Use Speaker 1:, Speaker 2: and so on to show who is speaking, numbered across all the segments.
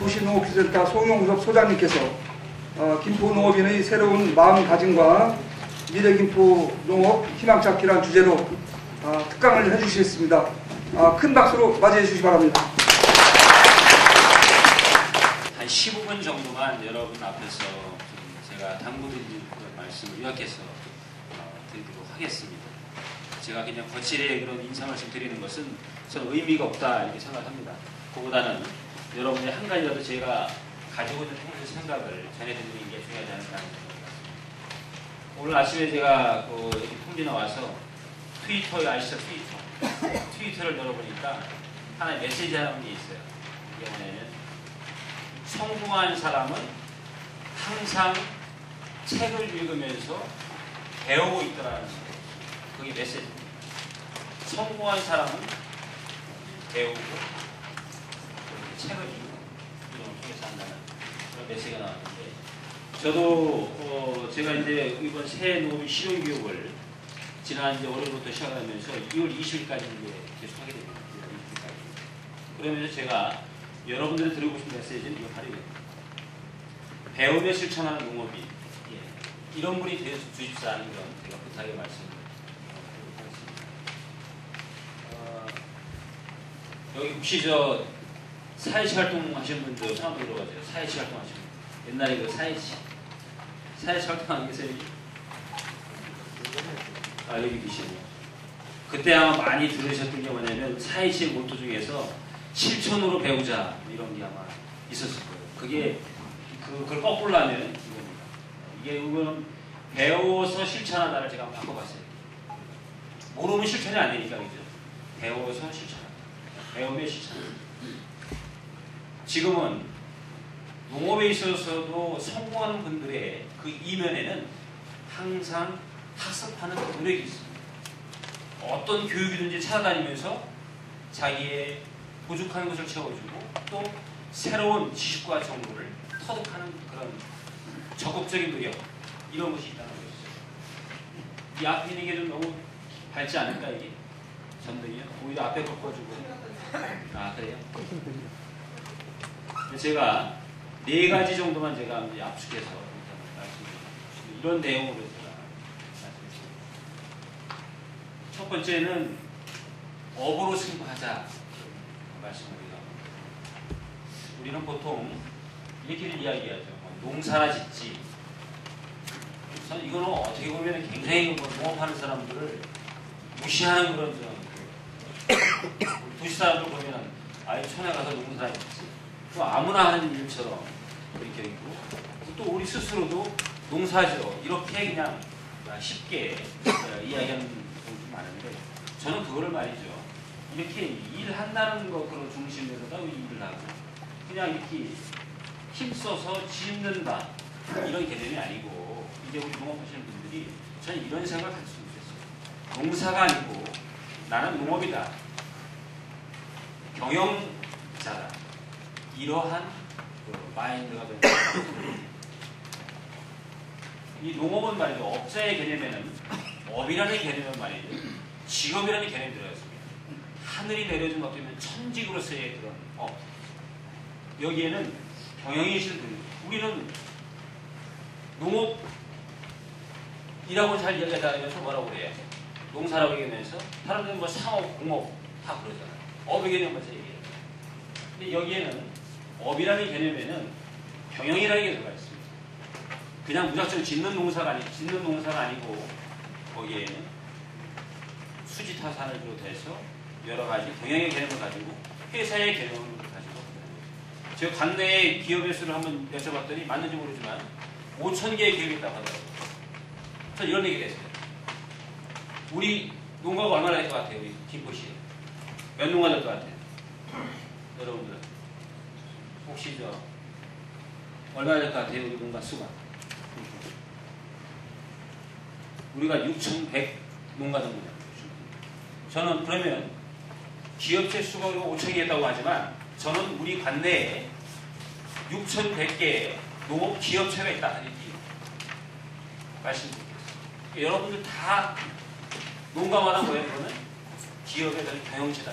Speaker 1: 도시농업기술센터 송용섭 소장님께서 김포농업인의 새로운 마음가짐과 미래 김포 농업 희망찾기라는 주제로 특강을 해주시겠습니다. 큰 박수로 맞이해 주시기 바랍니다.
Speaker 2: 한 15분 정도만 여러분 앞에서 제가 당부드린 말씀을 요약해서 드리도록 하겠습니다. 제가 그냥 거칠게 그런 인사 말씀 드리는 것은 저는 의미가 없다 이렇게 생각합니다. 그보다는 여러분의 한 가지라도 제가 가지고 있는 평소 생각을 전해드리는 게 중요하지 않을까 하는 생각입니다. 오늘 아침에 제가 여기 통지 나와서 트위터에 아시죠? 트위터를 열어보니까 하나의 메시지 하나 있어요. 이게 뭐냐면 성공한 사람은 항상 책을 읽으면서 배우고 있더라는 거예요. 그게 메시지입니다. 성공한 사람은 배우고 책을 읽고 이런 걸 통해서 한다는 그런 메시지가 나왔는데 저도 제가 이제 이번 새 농업 실용교육을 지난 이제 월요일부터 시작하면서 2월 20일까지 이제 계속하게 됩니다. 2월 20일까지. 그러면서 제가 여러분들이 드리고 싶은 메시지는 이거 바로 이겁니다. 배우며 실천하는 농업이 이런 분이 되어 주십사는 건 제가 부탁의 말씀을 하겠습니다. 여기 혹시 저 사회시 활동 하시는 분들 처음 들어가세요. 사회시 활동 하시는 분. 옛날에 그 사회시 활동하는 게 세력이 여기 계시네요. 그때 아마 많이 들으셨던 게 뭐냐면 사회시의 모토 중에서 실천으로 배우자 이런 게 아마 있었을 거예요. 그걸 거꾸로 하면 이겁니다. 이거는 배워서 실천하다를 제가 한번 바꿔봤어요. 모르면 실천이 안 되니까 그죠? 배워서 실천하다. 배우며 실천하다. 지금은 농업에 있어서도 성공하는 분들의 그 이면에는 항상 학습하는 노력이 있습니다. 어떤 교육이든지 찾아다니면서 자기의 부족한 것을 채워주고 또 새로운 지식과 정보를 터득하는 그런 적극적인 노력 이런 것이 있다는 것이죠. 이 앞에 있는 게 좀 너무 밝지 않을까 이게? 전등이요? 오히려 앞에 꺾어주고 그래요? 제가 4가지 정도만 제가 압축해서 말씀드리겠습니다. 이런 내용으로 제가 말씀드리겠습니다. 첫 번째는 업으로 승부하자 말씀드립니다. 우리는 보통 이렇게 이야기하죠. 농사나 짓지. 이거는 어떻게 보면 굉장히 농업하는 사람들을 무시하는 그런 도시 사람들 보면 촌에 가서 농사 짓지. 또 아무나 하는 일처럼 이렇게 있고 또 우리 스스로도 농사죠. 이렇게 그냥 쉽게 이야기하는 분들이 많은데 저는 그거를 말이죠. 이렇게 일한다는 것으로 중심에서다 일을 하고 그냥 이렇게 힘써서 짓는다 이런 개념이 아니고 이제 우리 농업하시는 분들이 저는 이런 생각을 할 수 있었어요. 농사가 아니고 나는 농업이다. 경영자다. 이러한 마인드가 됩니다. 이 농업은 말이죠. 업자의 개념에는 업이라는 개념은 말이죠. 직업이라는 개념이 들어있습니다. 하늘이 내려준 어쩌면 천직으로서의 그런 업. 여기에는 경영이신 분. 우리는 농업이라고 잘 이야기하면서 뭐라고 그래요? 농사라고 얘기하면서 사람들은 뭐 상업, 공업 다 그러잖아요. 업의 개념만 얘기해요. 근데 여기에는 업이라는 개념에는 경영이라는 게 들어가 있습니다. 그냥 무작정 짓는 농사가 아니고 거기에는 수지타산을 비롯해서 여러 가지 경영의 개념을 가지고 회사의 개념을 가지고 제가 관내의 기업의 수를 한번 여쭤봤더니 맞는지 모르지만 5,000개의 기업이 있다고 하더라고요. 전 이런 얘기를 했어요. 우리 농가가 얼마나 될 것 같아요? 우리 김포시에. 몇 농가 될 것 같아요? 여러분들. 혹시 얼마나 될 것 같아요? 우리 농가 수가. 우리가 6,100 농가 정도. 저는 그러면 기업체 수가 5,000개 있다고 하지만 저는 우리 관내에 6,100개의 농업 기업체가 있다. 이렇게 말씀드리겠습니다. 여러분들 다 농가마다 모양으로는 기업의 경영체다.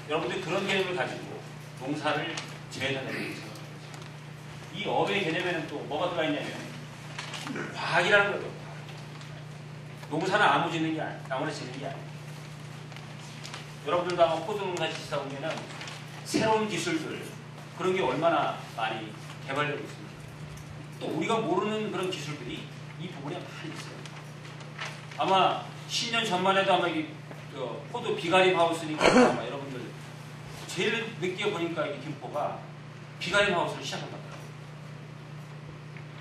Speaker 2: 여러분들이 그런 개념을 가지고 농사를 재배하는 거죠. 이 업의 개념에는 또 뭐가 들어가 있냐면 과학이라는 거죠. 농사는 아무 짓는 게 아니에요. 아무나 짓는 게 아니에요. 여러분들도 아마 포도 농사 짓다 보면은 새로운 기술들 그런 게 얼마나 많이 개발되고 있습니다. 또 우리가 모르는 그런 기술들이 이 부분에 많이 있어요. 아마 10년 전만 해도 아마 이 포도 비가림 하우스니까 아마 여러분들 제일 늦게 보니까 이 김포가 비가림 하우스를 시작한 것 같더라고요.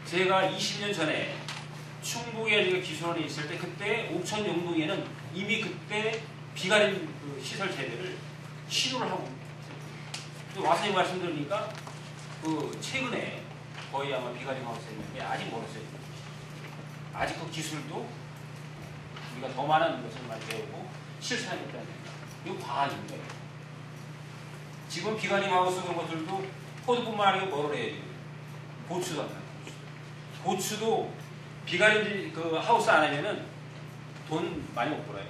Speaker 2: 제가 20년 전에 충북에 제가 기술원에 있을 때 그때 옥천 영동에는 이미 그때 비가림 그 시설 제대를 시도를 하고 와서 말씀 들으니까 그 최근에 거의 아마 비가림 하우스에 있는데 아직 멀었어요. 아직 그 기술도 우리가 더 많은 것을 많이 배우고 실천하겠다는 겁니다. 이거 과학인데 지금 비가림 하우스 그런 것들도 포도뿐만 아니고 뭐를 해야 돼요? 고추도 안 나요. 고추도 비가림 그 하우스 안 하면은 돈 많이 못 벌어요.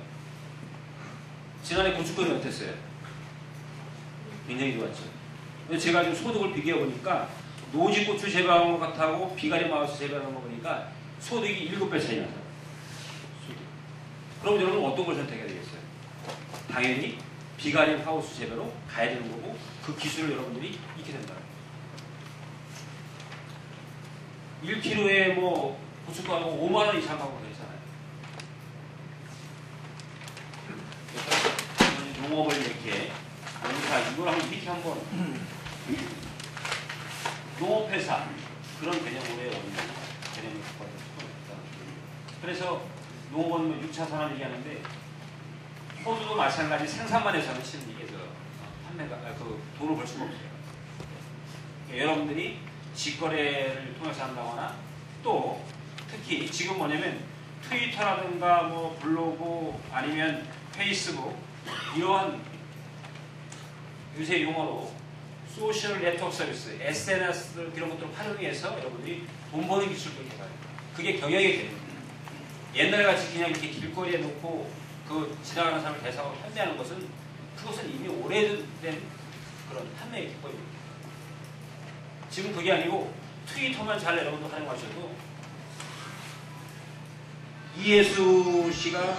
Speaker 2: 지난해 고춧가루 어땠어요? 굉장히 좋았죠. 근데 제가 지금 소득을 비교해 보니까 노지고추 재배하는 것 같하고 비가림 하우스 재배하는 거 보니까 소득이 7배 차이 나요. 그럼 여러분 어떤 걸 선택해야 되겠어요? 당연히 비가림 하우스 재배로 가야 되는 거고 그 기술을 여러분들이 익게 된다. 1kg에 뭐 고춧가루 5만 원 이상 하고 그러잖아요. 그래서 농업을 이렇게 농사 이걸 한번 밑에 한번 농업회사 그런 개념으로 개념이 갖고 있다. 그래서 농업은 뭐 6차 산업 얘기하는데 포도도 마찬가지 생산만 해서는 실은 이게 판매가 그 돈을 벌 수가 없어요. 그러니까 여러분들이 직거래를 통해서 한다거나 또 특히 지금 뭐냐면 트위터라든가 뭐 블로그 아니면 페이스북 이러한 요새 용어로 소셜 네트워크 서비스, SNS 이런 것들을 활용해서 여러분들이 돈 버는 기술도 개발해요. 그게 경영이 됩니다. 옛날 같이 그냥 이렇게 길거리에 놓고 그 지나가는 사람을 대상으로 판매하는 것은 그것은 이미 오래된 그런 판매의 기법입니다. 지금 그게 아니고 트위터만 잘 여러분들 활용하셔도 이예수 씨가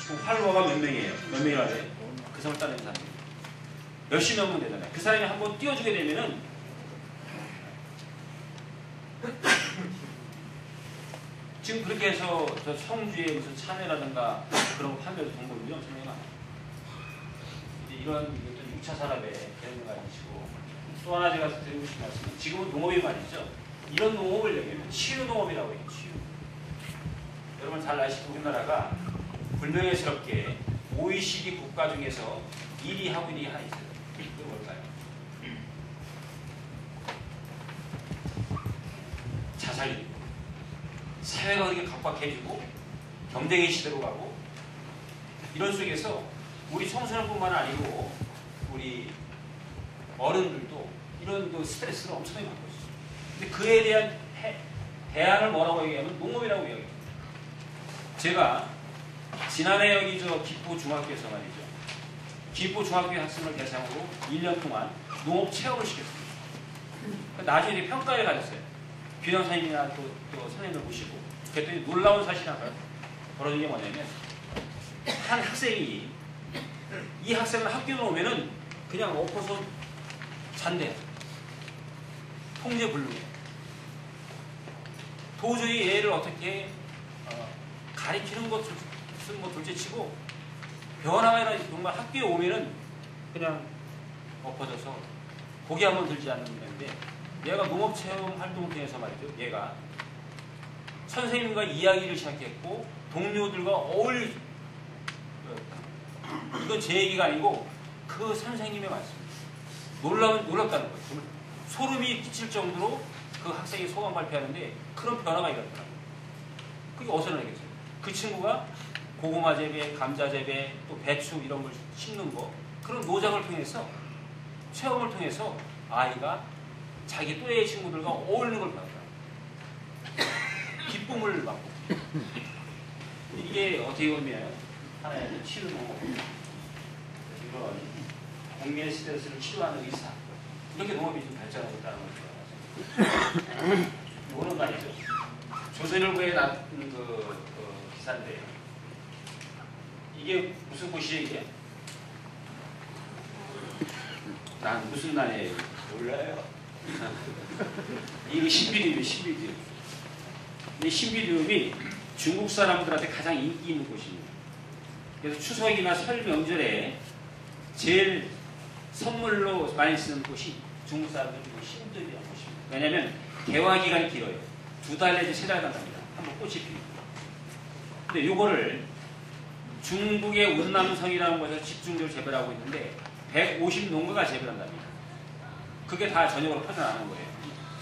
Speaker 2: 지금 팔로워가 몇 명이에요? 몇 명이라 그래요? 그 사람을 따르는 사람이 몇십 명은 되잖아요. 그 사람이 한번 띄워주게 되면은 지금 그렇게 해서 저 성주에 무슨 참외라든가 그런 거 판매도 돈 벌는 게 엄청나게 많아요. 이제 이런 6차 산업에 개념을 가지시고 또 하나 제가 드리고 싶은 말씀은 지금은 농업이 말이죠. 이런 농업을 얘기하면 치유농업이라고 해요. 치유. 여러분 잘 아시고 우리나라가 불명예스럽게 OECD 국가 중에서 1위 하고 있는 게 하나 있어요. 그게 뭘까요? 자살률. 사회가 그렇게 각박해지고 경쟁의 시대로 가고 이런 속에서 우리 청소년뿐만 아니고 우리 어른들도 이런 그 스트레스를 엄청나게 받고 있어요. 근데 그에 대한 대안을 뭐라고 얘기하면 농업이라고 얘기해요. 제가 지난해 여기 저 기포 중학교에서 말이죠. 기포 중학교 학생을 대상으로 1년 동안 농업 체험을 시켰습니다. 나중에 평가를 가졌어요. 교장 선생님이나 또 선생님들 모시고. 그랬더니 놀라운 사실이 하나 벌어진 게 뭐냐면 한 학생이 이 학생을 학교에 오면은 그냥 엎어서 잔대요. 통제불능이에요. 도저히 얘를 어떻게 가리키는 것은 뭐 둘째치고 변화가 아니라 정말 학교에 오면은 그냥 엎어져서 고개 한번 들지 않는 건데 얘가 농업체험 활동을 통해서 말이죠. 얘가 선생님과 이야기를 시작했고 동료들과 어울릴 이건 제 얘기가 아니고 그 선생님의 말씀입니다. 놀랍다는 거예요. 정말 소름이 끼칠 정도로 그 학생이 소감 발표하는데 그런 변화가 일어났더라고요. 그게 어디서 나겠어요? 그 친구가 고구마 재배, 감자 재배, 또 배추 이런 걸 심는 거 그런 노작을 통해서 체험을 통해서 아이가 자기 또래의 친구들과 어울리는 걸 배웠다. 기쁨을 받고 이게 어떻게 보면 하나의 치유고 이런 국민의 스트레스를 치료하는 의사, 이렇게 농업이 좀 발전하고 있다는 거죠. 이거는 말이죠. 조선일보에 나온 그 기사인데, 이게 무슨 곳이에요, 이게? 난 무슨 날이에요? 몰라요. 이거 신비디움이에요, 신비디움. 이 신비디움이 중국 사람들한테 가장 인기 있는 곳입니다. 그래서 추석이나 설 명절에 제일 선물로 많이 쓰는 곳이 중국 사람들 중에 신비디움이라는 곳입니다. 왜냐하면 개화 기간이 길어요. 2달 내지 3달 간답니다. 한번 꽃이 피고. 근데 요거를 중국의 운남성이라는 곳에서 집중적으로 재배하고 있는데 150농가가 재배한답니다. 그게 다 전역으로 퍼져나가는 거예요.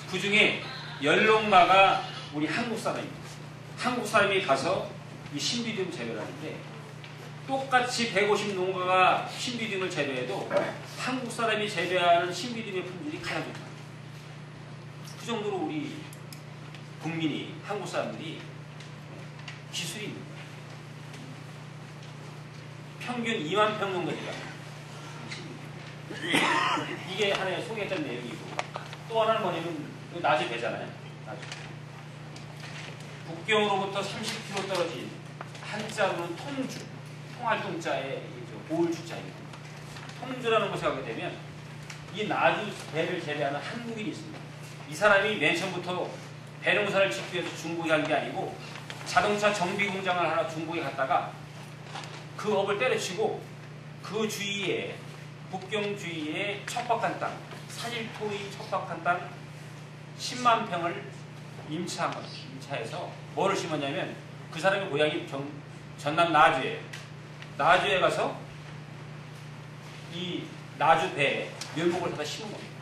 Speaker 2: 그 중에 10농가가 우리 한국 사람입니다. 한국 사람이 가서 이 신비디움 재배를 하는데 똑같이 150농가가 신비디움을 재배해도 한국 사람이 재배하는 신비디움의 품질이 가장 좋다. 그 정도로 우리 국민이, 한국 사람들이 기술이 있는 거예요. 평균 2만 평 정도 돼요. 이게 하나의 소개했던 내용이고, 또 하나는 뭐냐면 나주 배잖아요. 나주. 북경으로부터 30km 떨어진 한자로는 통주, 통할동자의 보울주자입니다. 통주라는 곳에 가게 되면 이 나주 배를 재배하는 한국인이 있습니다. 이 사람이 맨 처음부터 배농사를 짓기 위해서 중국에 간 게 아니고 자동차 정비 공장을 하나 중국에 갔다가 그 업을 때려치고 그 주위에, 북경 주위에 척박한 땅, 사질토의 척박한 땅 10만 평을 임차한 겁니다. 임차해서 뭐를 심었냐면 그 사람의 고향이 전남 나주에 가서 이 나주 배에 묘목을 사다 심은 겁니다.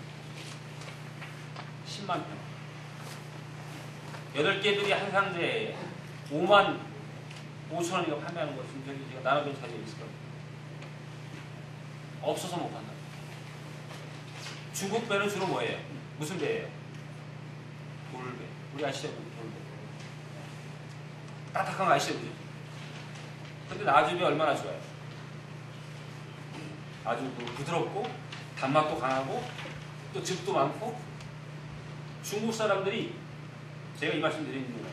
Speaker 2: 10만 평. 8개들이 한 상자에 5만 5천 원이가 판매하는 거 지금 저기 제가 나눠본 사진이 있을 겁니다. 없어서 못 판다. 중국 배는 주로 뭐예요? 무슨 배예요? 돌배. 우리 아시죠? 돌배. 따뜻한 거 아시죠? 근데 나주 배 얼마나 좋아요? 아주 부드럽고 단맛도 강하고 또 즙도 많고. 중국 사람들이, 제가 이 말씀 드리는 거예요.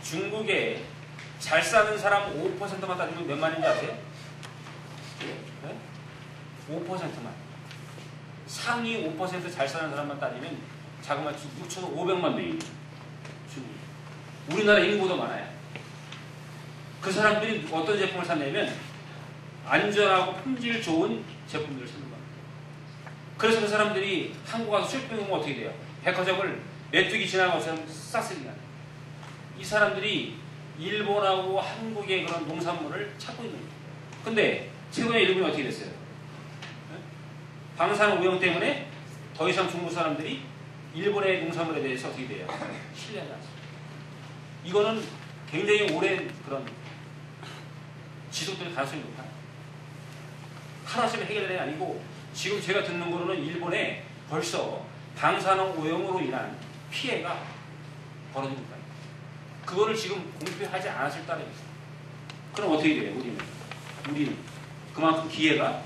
Speaker 2: 중국에 잘 사는 사람 5%만 따지면 몇 만인지 아세요? 네? 5%만. 상위 5% 잘 사는 사람만 따지면 자그마치 6,500만 명이에요. 중국. 우리나라 인구보다 많아요. 그 사람들이 어떤 제품을 샀냐면 안전하고 품질 좋은 제품들을 사는 겁니다. 그래서 그 사람들이 한국 와서 쇼핑 오면 어떻게 돼요? 백화점을 메뚜기 지나간 것처럼 싹쓸이 나요. 이 사람들이 일본하고 한국의 그런 농산물을 찾고 있는 거예요. 근데 최근에 일본이 어떻게 됐어요? 방사능 오염 때문에 더 이상 중국 사람들이 일본의 농산물에 대해서 어떻게 돼요? 신뢰하지 않습니다. 이거는 굉장히 오랜 그런 지속될 가능성이 높아요. 하나씩 해결되는 게 아니고 지금 제가 듣는 거로는 일본에 벌써 방사능 오염으로 인한 피해가 벌어지고 있다. 그거를 지금 공표하지 않았을 따름이죠. 그럼 어떻게 돼요? 우리는 그만큼 기회가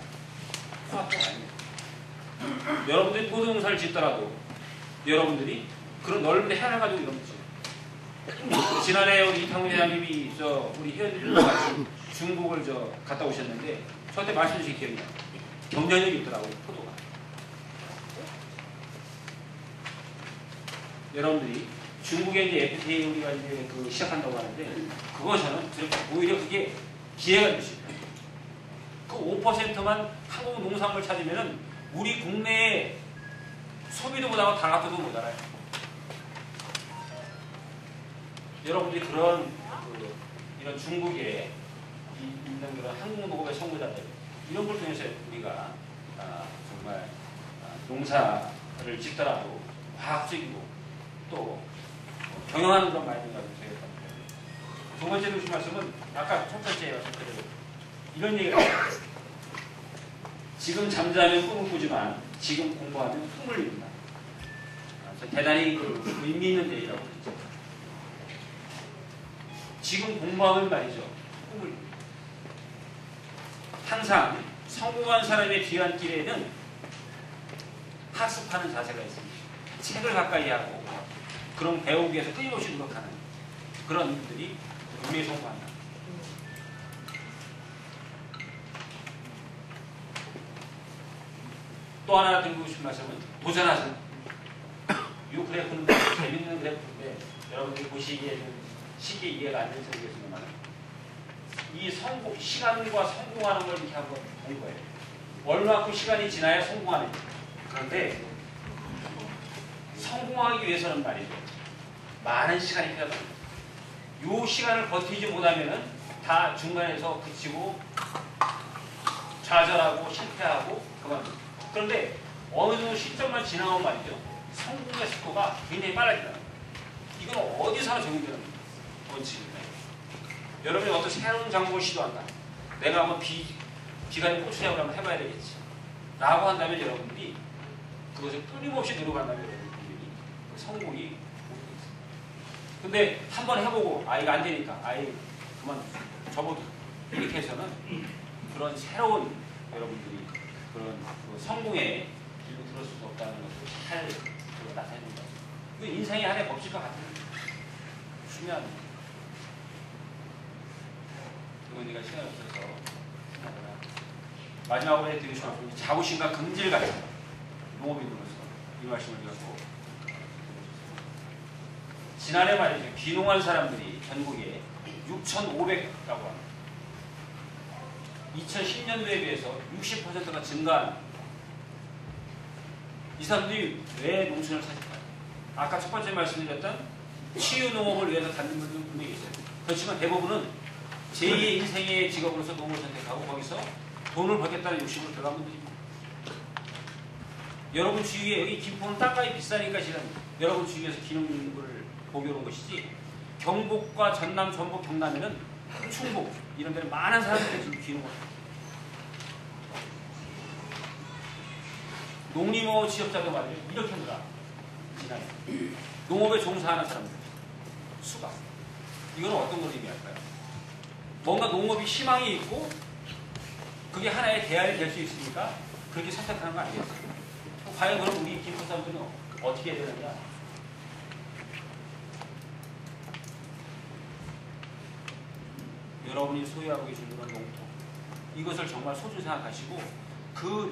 Speaker 2: 코앞에 아닙니다. 여러분들이 포도농사를 짓더라도 여러분들이 그런 넓은 해안을 가지고 이런 거죠. 지난해 우리 이탕훈 회장님이 우리 회원들과 같이 중국을 갔다 오셨는데 저한테 말씀 주신 기억이 나요. 경쟁력이 있더라고요, 포도가. 여러분들이 중국에 이제 FTA 우리가 이제 시작한다고 하는데 그거 저는 오히려 그게 기회가 될 수 있어요. 그 5%만 한국 농산물 찾으면은 우리 국내에 소비도 못하고 당합도 못 알아요. 여러분들이 그런 이런 중국에 있는 그런 한국 농업의 선구자들 이런 걸 통해서 우리가 정말 농사를 짓더라도 과학적이고 또 경영하는 그런 마인드가 되겠다. 두 번째 주신 말씀은 아까 첫 번째 말씀드린 이런 얘기가 있어요. 지금 잠자면 꿈을 꾸지만 지금 공부하면 꿈을 이룬다. 대단히 의미 있는 얘기라고 그랬죠. 지금 공부하면 말이죠. 꿈을 이룬다. 항상 성공한 사람의 뒤안길에는 학습하는 자세가 있습니다. 책을 가까이 하고 그런 배우기 위해서 끊임없이 노력하는 그런 분들이 우리에 성공한다. 또 하나 드리고 싶은 말씀은 도전하세요. 이 그래프는 재밌는 그래프인데 여러분들이 보시기에 좀 쉽게 이해가 안 될지 모르겠습니다만 이 성공, 시간과 성공하는 걸 이렇게 한번 본 거예요. 얼마큼 시간이 지나야 성공하는 거예요. 그런데 성공하기 위해서는 말이죠. 많은 시간이 필요합니다. 이 시간을 버티지 못하면은 다 중간에서 그치고 좌절하고 실패하고 그만입니다. 그런데 어느 정도 시점만 지나면 말이죠. 성공의 속도가 굉장히 빨라집니다. 이건 어디서나 적용되는 원칙입니다. 여러분이 어떤 새로운 작물을 시도한다. 내가 한번 비간의 고추장을 한번 해봐야 되겠지. 라고 한다면 여러분들이 그것을 끊임없이 노력한다면 여러분들이 그 성공이 오겠습니다. 근데 한번 해보고 이거 안 되니까 그만 접어도 이렇게 해서는 그런 새로운 여러분들이 그런 그 성공의 길로 들어설 수 없다는 것을 잘 나타내는 거죠. 그 인생의 하나의 법칙과 같은 중요한 의원이가 시간이 없어서 마지막으로 해드리고 싶은 자부심과 긍지를 가진 농업인으로서 이 말씀을 드렸고 지난해 말이죠. 귀농한 사람들이 전국에 6,500가구 합니다. 2010년도에 비해서 60%가 증가한 이 사람들이 왜 농촌을 사실까요? 아까 첫 번째 말씀드렸던 치유농업을 위해서 갖는 분들은 분명히 있어요. 그렇지만 대부분은 제2의 인생의 직업으로서 농업을 선택하고 거기서 돈을 벌겠다는 욕심으로 들어간 분들입니다. 여러분 주위에 여기 김포는 땅값이 비싸니까 지금 여러분 주위에서 기농을 보기 온 것이지 경북과 전남, 전북, 경남에는 충북 이런 데는 많은 사람들이 지금 기농을 합니다. 농림업 취업자도 말이죠. 이렇게 늘어. 지난해. 농업에 종사하는 사람들. 수가. 이건 어떤 걸 의미할까요? 뭔가 농업이 희망이 있고 그게 하나의 대안이 될 수 있으니까 그렇게 선택하는 거 아니겠어요? 과연 그럼 우리 김포 사람들은 어떻게 해야 되느냐? 여러분이 소유하고 계신 그런 농토 이것을 정말 소중히 생각하시고 그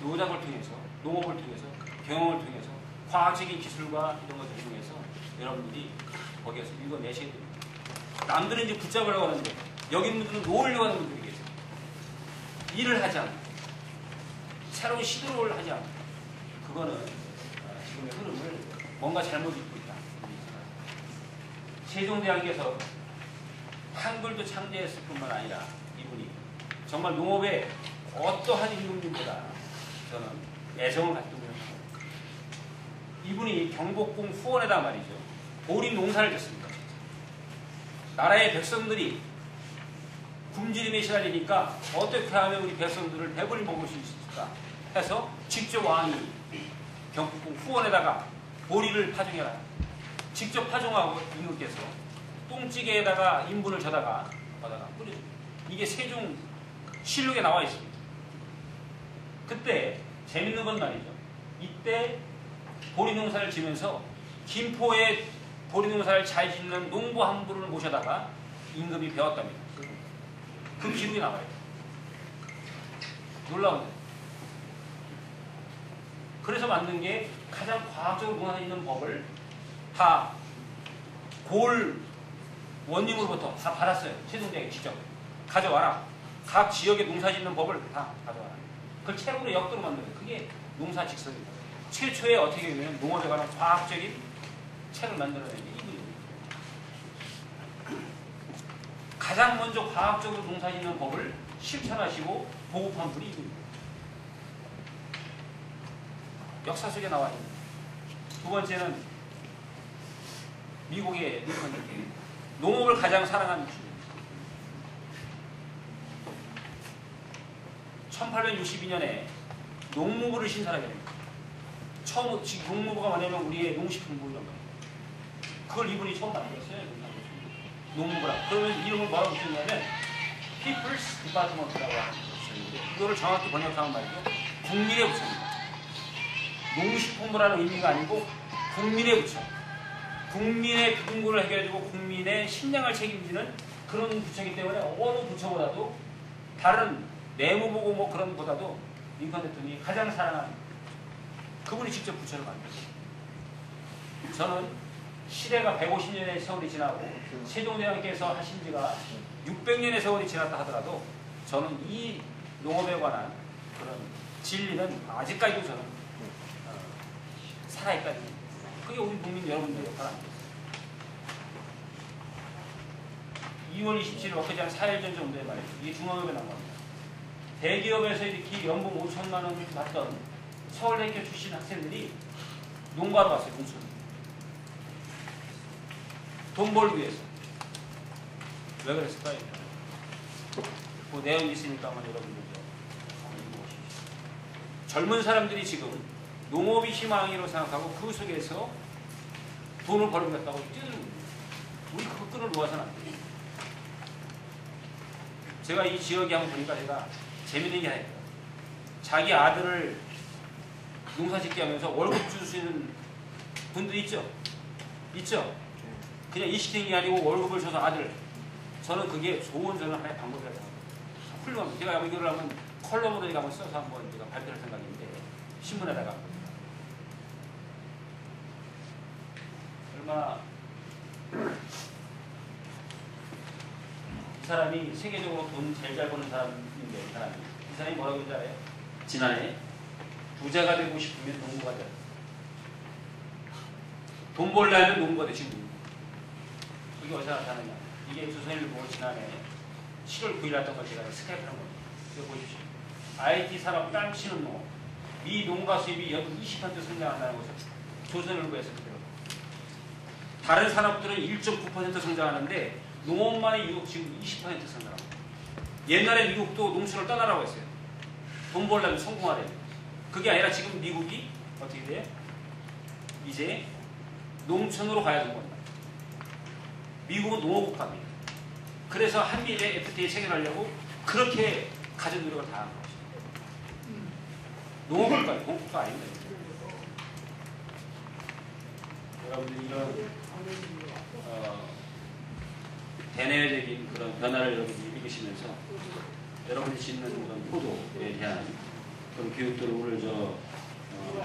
Speaker 2: 노력을 통해서 경험을 통해서 과학적인 기술과 이런 것들을 통해서 여러분들이 거기에서 읽어내셔야 됩니다. 남들은 이제 붙잡으려고 하는데 여기 있는 분들은 놓으려고 하는 분들이 계세요. 일을 하지 않고 새로운 시도를 하지 않고 그거는 지금의 흐름을 뭔가 잘못 읽고 있다. 세종대왕께서 한글도 창제했을 뿐만 아니라 이분이 정말 농업에 어떠한 임금님보다 저는 애정을 갖고 있는 이분이 경복궁 후원에다 말이죠. 보리 농사를 짓습니다. 나라의 백성들이 굶주림에 시달리니까 어떻게 하면 우리 백성들을 배불리 먹을 수 있을까 해서 직접 왕이 경복궁 후원에다가 보리를 파종해라. 직접 파종하고 임금께서 똥찌개에다가 인분을 져다가 뿌려줍니다. 이게 세종 실록에 나와 있습니다. 그때 재밌는 건 말이죠. 이때 보리농사를 지면서 김포에 보리농사를 잘 짓는 농부 한 분을 모셔다가 임금이 배웠답니다. 그 기록이 나와요. 놀라운데. 그래서 만든 게 가장 과학적으로 농사 짓는 법을 다 골 원님으로부터 다 받았어요. 세종대왕이 직접 가져와라. 각 지역의 농사 짓는 법을 다 가져와라. 그걸 책으로 역도로 만든 거예요. 그게 농사직설입니다. 최초에 어떻게 보면 농업에 관한 과학적인 책을 만들어낸 게 이분입니다. 가장 먼저 과학적으로 농사 짓는 법을 실천하시고 보급한 분이 이분입니다. 역사 속에 나와 있는. 두 번째는 미국의 링컨 대통령. 농업을 가장 사랑하는 주입니다. 1862년에 농무부를 신설하게 됩니다. 처음 지금 농무부가 뭐냐면 우리의 농식품부란 말이에요. 그걸 이분이 처음 만들었어요. 농무부라. 그러면 이름을 뭐라고 붙였냐면 People's Department라고 하는 부처인데 이거를 정확히 번역하면 말이죠. 국민의 부처입니다. 농식품부라는 의미가 아니고 국민의 부처. 국민의 빈곤을 해결해주고 국민의 식량을 책임지는 그런 부처이기 때문에 어느 부처보다도 다른 내무보고 뭐 그런 보다도 링컨 대통령이 가장 사랑하는 그분이 직접 부처를 만들었어요. 저는 시대가 150년의 세월이 지나고 세종대왕께서 하신 지가 600년의 세월이 지났다 하더라도 저는 이 농업에 관한 그런 진리는 아직까지도 저는 살아있다니. 그게 우리 국민 여러분들의 역할 아니겠어요. 2월 27일 엊그제 한 4일 전 정도에 말이죠. 이게 중앙일보에 나온 겁니다. 대기업에서 이렇게 연봉 5천만 원 받던 서울대학교 출신 학생들이 농가로 왔어요. 농촌. 돈 벌기 위해서. 왜 그랬을까요? 그 내용이 있으니까 한번 여러분들 젊은 사람들이 지금 농업이 희망이라고 생각하고 그 속에서 돈을 벌겠다고 뛰는 겁니다. 우리 그 끈을 놓아서는 안 돼요. 제가 이 지역에 한번 보니까 제가 재밌는 게 하나 있어요. 자기 아들을 농사 짓게 하면서 월급 줄 수 있는 분들 있죠? 있죠? 그냥 일시키는 게 아니고 월급을 줘서 아들. 저는 그게 좋은 저는 하나의 방법이라고 생각합니다. 훌륭합니다. 제가 이거를 한번 컬럼으로 한번 써서 한번 제가 발표할 생각인데 신문에다가 얼마나 이 사람이 세계적으로 돈 제일 잘 버는 사람인데 이 사람이 뭐라고 했는지 알아요? 지난해 부자가 되고 싶으면 농부가 돼. 돈 벌려면 농부가 돼. 지금 이게 어디서 나타나냐? 이게 조선일보 지난해 7월 9일 났던 걸 제가 스카이프한 겁니다. 이거 보십시오. IT 산업 땅 치는 농업. 미 농가 수입이 연 20% 성장한다는 것을 조선일보에서 그대로. 다른 산업들은 1.9% 성장하는데 농업만의 미국 지금 20% 성장합니다. 옛날에 미국도 농촌을 떠나라고 했어요. 돈 벌려면 성공하래. 그게 아니라 지금 미국이 어떻게 돼요? 이제 농촌으로 가야 되는 겁니다. 미국은 농업국가입니다. 그래서 한미일의 FTA 체결하려고 그렇게 가진 노력을 다한 것이죠. 농업국가예요. 공국가 아닙니다. 여러분들 이런 대내외적인 그런 변화를 여러분들이 읽으시면서 여러분이 짓는 그런 포도에 대한 그런 교육들을 오늘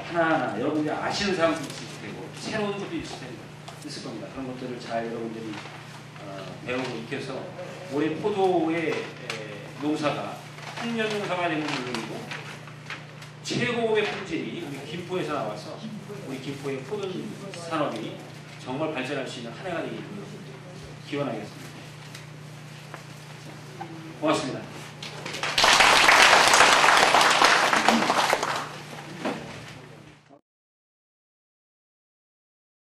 Speaker 2: 하나하나 여러분들이 아시는 사람도 있을 테고 새로운 것도 있을 겁니다. 그런 것들을 잘 여러분들이 배우고 익혀서 우리 포도의 농사가 풍년 농사가 되는 물론이고 최고의 품질이 우리 김포에서 나와서 우리 김포의 포도 산업이 정말 발전할 수 있는 한 해가 되기를 기원하겠습니다. 고맙습니다.